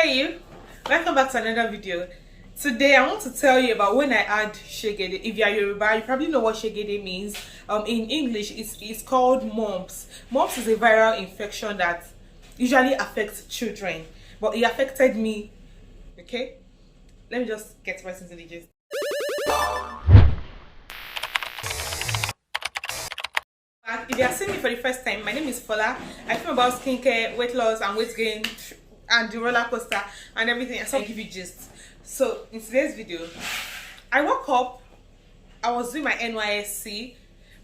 Hey you, welcome back to another video. Today I want to tell you about when I add shegede. If you are Yoruba, you probably know what shegede means. In English, it's called mumps. Mumps is a viral infection that usually affects children, but it affected me. Okay, let me just get right into the gist. If you are seeing me for the first time, my name is Fola. I film about skincare, weight loss, and weight gain, and the roller coaster and everything. So I'll give you gist. So in today's video, I woke up. I was doing my NYSC.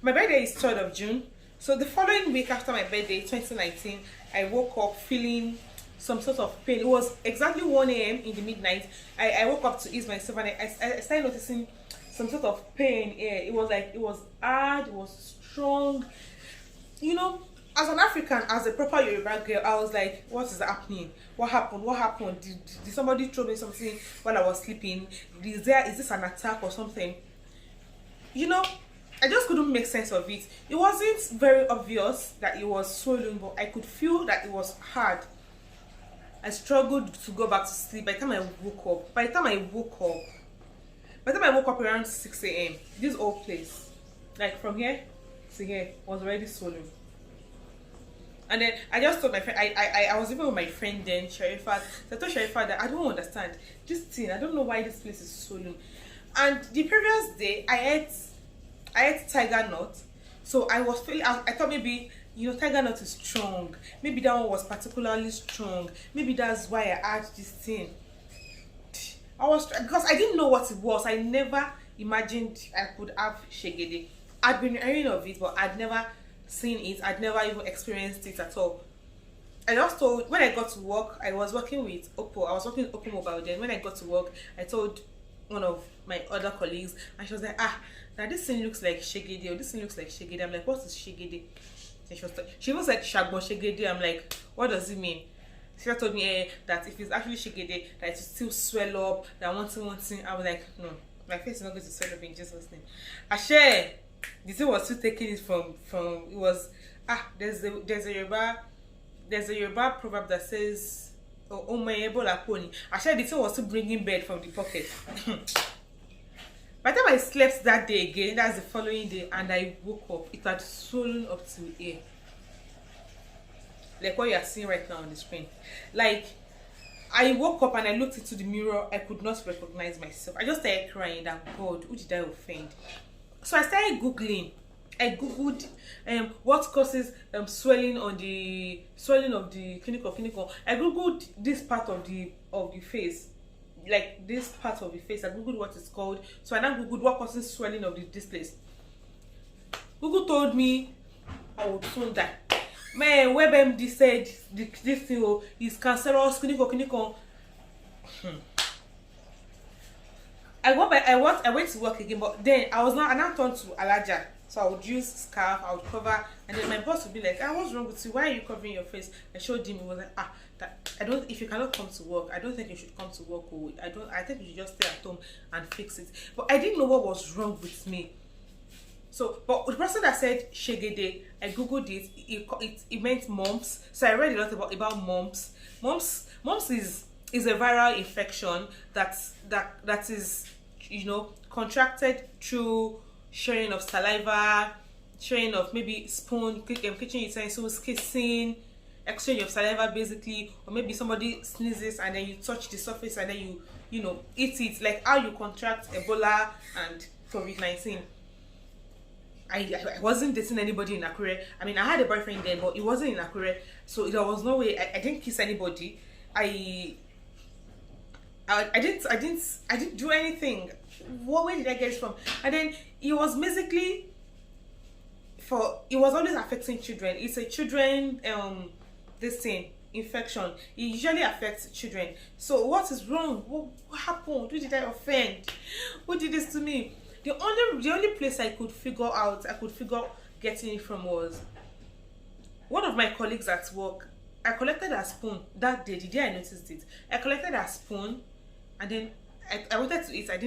My birthday is 3rd of June. So the following week after my birthday, 2019, I woke up feeling some sort of pain. It was exactly 1 a.m. in the midnight. I woke up to ease myself and I started noticing some sort of pain here. It was like, it was hard, it was strong. You know, as an African, as a proper Yoruba girl, I was like, what is happening? What happened? What happened? Did somebody throw me something while I was sleeping? Is this an attack or something? You know, I just couldn't make sense of it. It wasn't very obvious that it was swollen, but I could feel that it was hard. I struggled to go back to sleep by the time I woke up. By the time I woke up around 6 a.m., this whole place, like from here to here, was already swollen. And then I just told my friend, I was even with my friend then, Sharifat. So I told Sharifat that I don't understand this thing. I don't know why this place is swollen. And the previous day, I ate tiger nut. So I was feeling, I thought maybe, you know, tiger nut is strong. Maybe that one was particularly strong. Maybe that's why I had this thing. Because I didn't know what it was. I never imagined I could have shegede. I'd been hearing of it, but I'd never seen it. I'd never even experienced it at all. I just told, when I got to work, I was working with Oppo. I was working with Oppo Mobile then. When I got to work, I told one of my other colleagues, and she was like, now this thing looks like shegede, or this thing looks like shegede. I'm like, what is shegede? And she was like, shagbon shegede. I'm like, what does it mean? She told me that if it's actually shegede, that it will still swell up, that one thing. I was like, no, my face is not going to swell up in Jesus' name. Ashe, the thing was still taking it from it was there's a Yoruba proverb that says oh my ebola pony. Ashe, the thing was still bringing bed from the pocket. By the time I slept that day again, that's the following day, and I woke up, it had swollen up to here. Like what you are seeing right now on the screen. Like, I woke up and I looked into the mirror. I could not recognize myself. I just started crying that, God, who did I offend? So I started Googling. I Googled what causes swelling of the clinical. I Googled this part of the face. Like this part of the face. I Googled what it's called. So I now Googled what causes swelling of this place. Google told me I would soon die. Man, WebMD said this thing is cancerous, clinical. I went to work again, but then I now turned to Alaja. So I would use scarf, I would cover, and then my boss would be like, what's wrong with you? Why are you covering your face? I showed him. He was like, if you cannot come to work, I don't think you should come to work. Or I think you should just stay at home and fix it. But I didn't know what was wrong with me. So, but the person that said shegede, I googled it. It meant mumps. So I read a lot about mumps. Mumps is a viral infection that is, you know, contracted through sharing of saliva, sharing of maybe spoon, kitchen utensils, kissing, exchange of saliva basically, or maybe somebody sneezes and then you touch the surface and then you know eat it, like how you contract Ebola and COVID-19. I wasn't dating anybody in Akure. I mean, I had a boyfriend then, but it wasn't in Akure, so there was no way. I didn't kiss anybody. I didn't do anything. Where did I get it from? And then it was basically it was always affecting children. It's a children this thing infection. It usually affects children. So what is wrong? What happened? Who did I offend? Who did this to me? The only place I could figure getting it from was one of my colleagues at work. I collected a spoon that day. The day I noticed it, I collected a spoon, and then I wanted to eat. I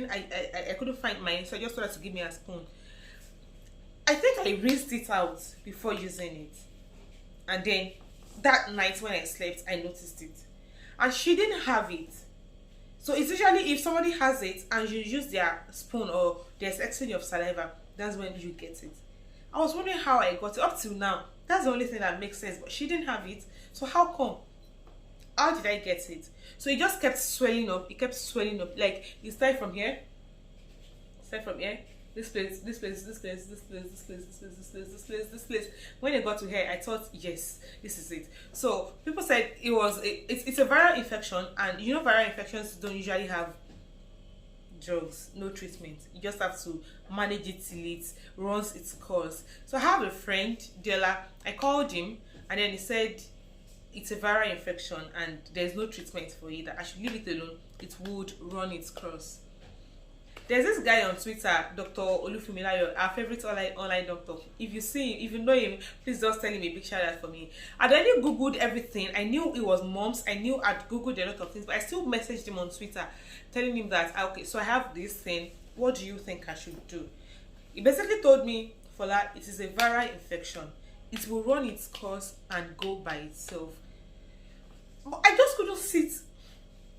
couldn't find mine, so I just told her to give me a spoon. I think I rinsed it out before using it, and then that night when I slept, I noticed it. and she didn't have it. So it's usually if somebody has it and you use their spoon or there's exchange of saliva, that's when you get it. I was wondering how I got it up till now. That's the only thing that makes sense. But she didn't have it. So how come? How did I get it? So it just kept swelling up. It kept swelling up. Like it started from here. Started from here. This place, this place, this place, this place, this place, this place, this place, this place, this place. When it got to here, I thought, yes, this is it. So people said it's a viral infection, and you know viral infections don't usually have drugs, no treatment. You just have to manage it till it runs its course. So I have a friend, Dela. I called him, and then he said it's a viral infection and there's no treatment for it, that I should leave it alone. It would run its course. There's this guy on Twitter, Dr. Olufumilayo, our favorite online doctor. If you see him, if you know him, please just tell him a big shout out for me. I'd already googled everything. I knew it was mumps. I knew I'd googled a lot of things, but I still messaged him on Twitter telling him that, okay, so I have this thing. What do you think I should do? He basically told me, Fola, it is a viral infection. It will run its course and go by itself. But I just couldn't sit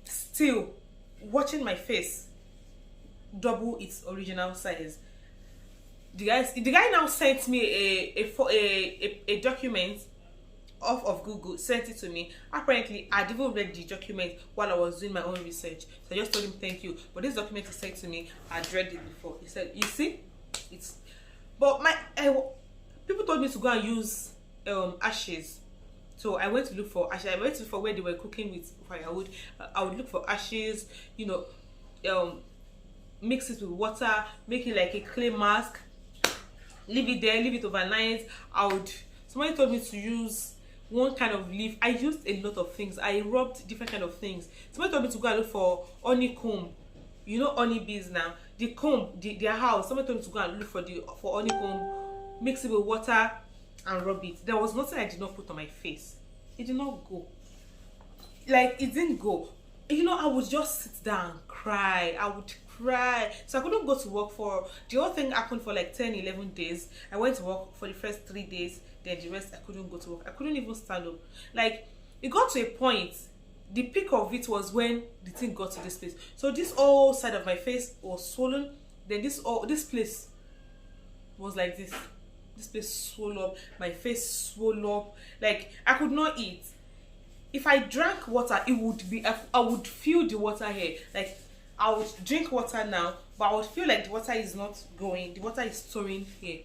still watching my face double its original size. The guy now sent me a document off of Google, sent it to me. Apparently I'd even read the document while I was doing my own research, so I just told him thank you, but this document he sent to me, I'd read it before. He said, you see, it's, but people told me to go and use ashes. So I went to look for ashes. I went to look for where they were cooking with firewood. I would look for ashes, you know, mix it with water, make it like a clay mask, leave it there, leave it overnight. Somebody told me to use one kind of leaf. I used a lot of things. I rubbed different kind of things. Somebody told me to go and look for honeycomb. You know honeybees now. The comb, their house. Somebody told me to go and look for honeycomb, mix it with water and rub it. There was nothing I did not put on my face. It did not go. Like, it didn't go. You know, I would just sit down and cry. I would cry. So I couldn't go to work for, the whole thing happened for like 10, 11 days. I went to work for the first 3 days. Then the rest, I couldn't go to work. I couldn't even stand up. Like, it got to a point, the peak of it was when the thing got to this place. So this whole side of my face was swollen. Then this place was like this. This place swelled up. My face swelled up. Like, I could not eat. If I drank water, it would be, I would feel the water here. Like, I would drink water now, but I would feel like the water is not going. The water is storing here.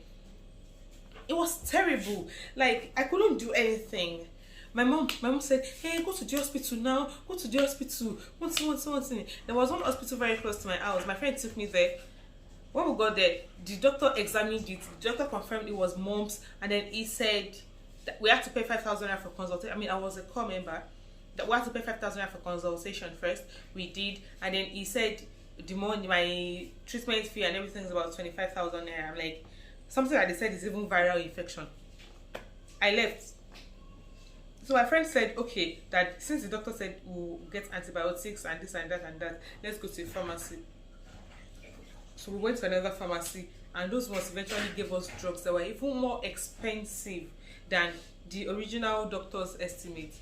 It was terrible. Like, I couldn't do anything. My mom said, hey, go to the hospital now. Go to the hospital. One thing. There was one hospital very close to my house. My friend took me there. When we got there, the doctor examined it. The doctor confirmed it was mumps, and then he said that we had to pay 5,000 for consultation. I mean, I was a core member. That we had to pay 5,000 for consultation first. We did, and then he said the money, my treatment fee and everything is about 25,000. I'm like, something that they said is even viral infection. I left. So my friend said, okay, that since the doctor said we'll get antibiotics and this and that and that, let's go to a pharmacy. So we went to another pharmacy, and those ones eventually gave us drugs that were even more expensive than the original doctor's estimate.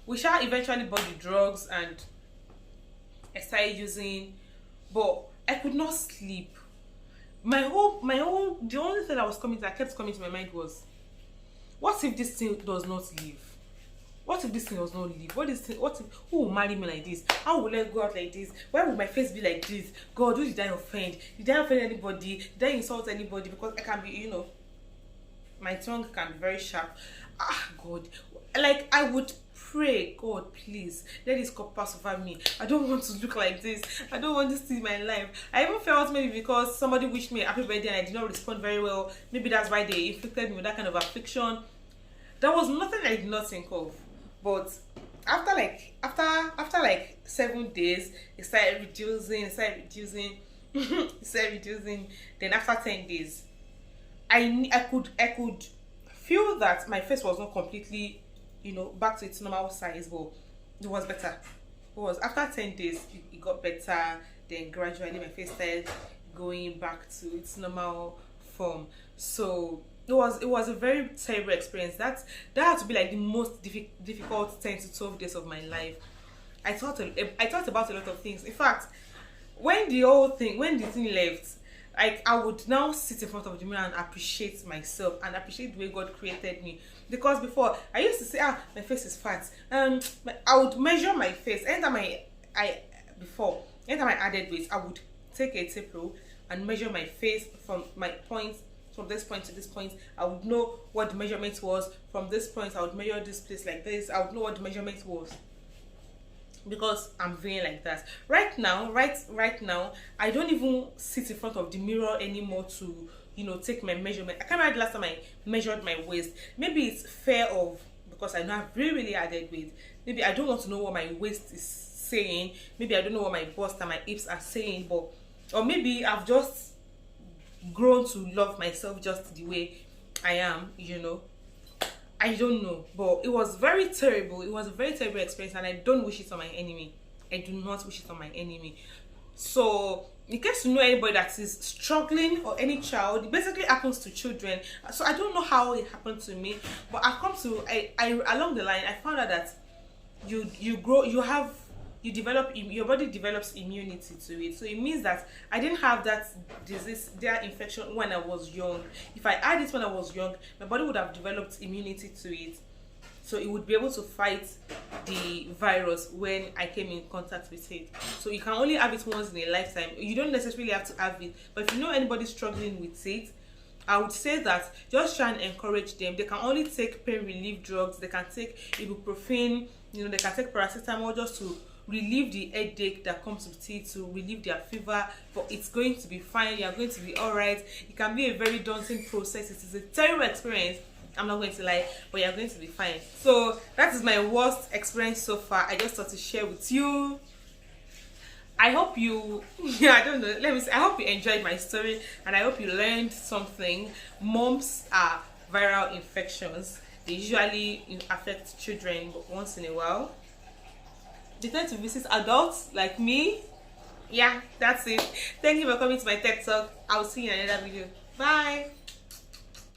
We shall eventually bought the drugs, and I started using, but I could not sleep. The only thing that kept coming to my mind was, what if this thing does not leave? What if this thing does not leave? What if, who will marry me like this? How will I go out like this? Why would my face be like this? God, who did I offend? Did I offend anybody? Did I insult anybody? Because I can be, you know, my tongue can be very sharp. Ah, God. Like, I would pray, God, please, let this cup pass over me. I don't want to look like this. I don't want this to be my life. I even felt maybe because somebody wished me a happy birthday and I did not respond very well. Maybe that's why they inflicted me with that kind of affliction. There was nothing I did not think of. But after like 7 days, it started reducing. Then after 10 days, I could feel that my face was not completely, you know, back to its normal size, but it was better. It was after 10 days it got better. Then gradually my face started going back to its normal form. So it was a very terrible experience. That had to be like the most difficult 10 to 12 days of my life. I thought about a lot of things. In fact, when the thing left, like, I would now sit in front of the mirror and appreciate myself and appreciate the way God created me. Because before, I used to say, my face is fat. I would measure my face. Anytime I added weight, I would take a tape rule and measure my face from my point, from this point to this point. I would know what the measurement was. From this point, I would measure this place like this. I would know what the measurement was, because I'm doing like that right now. Right now, I don't even sit in front of the mirror anymore to, take my measurement. I can't remember the last time I measured my waist. Maybe it's fear of, because I know I've really added weight. Maybe I don't want to know what my waist is saying. Maybe I don't know what my bust and my hips are saying. But, or maybe I've just grown to love myself just the way I am. I don't know, but it was very terrible. It was a very terrible experience, and I don't wish it on my enemy. I do not wish it on my enemy. So, in case you know anybody that is struggling, or any child, it basically happens to children. So I don't know how it happened to me, but I along the line, I found out that you grow, your body develops immunity to it. So it means that I didn't have that disease, that infection, when I was young. If I had it when I was young, my body would have developed immunity to it, so it would be able to fight the virus when I came in contact with it. So you can only have it once in a lifetime. You don't necessarily have to have it, but if you know anybody struggling with it, I would say that just try and encourage them. They can only take pain relief drugs. They can take ibuprofen, they can take paracetamol just to relieve the headache that comes with it, to relieve their fever. But it's going to be fine. You are going to be all right. It can be a very daunting process. It is a terrible experience, I'm not going to lie, but you're going to be fine. So that is my worst experience so far. I just thought to share with you. I hope you, I don't know, let me say, I hope you enjoyed my story, and I hope you learned something. Mumps are viral infections. They usually affect children, but once in a while they tend to visit adults like me. Yeah, that's it. Thank you for coming to my TED Talk. I'll see you in another video. Bye.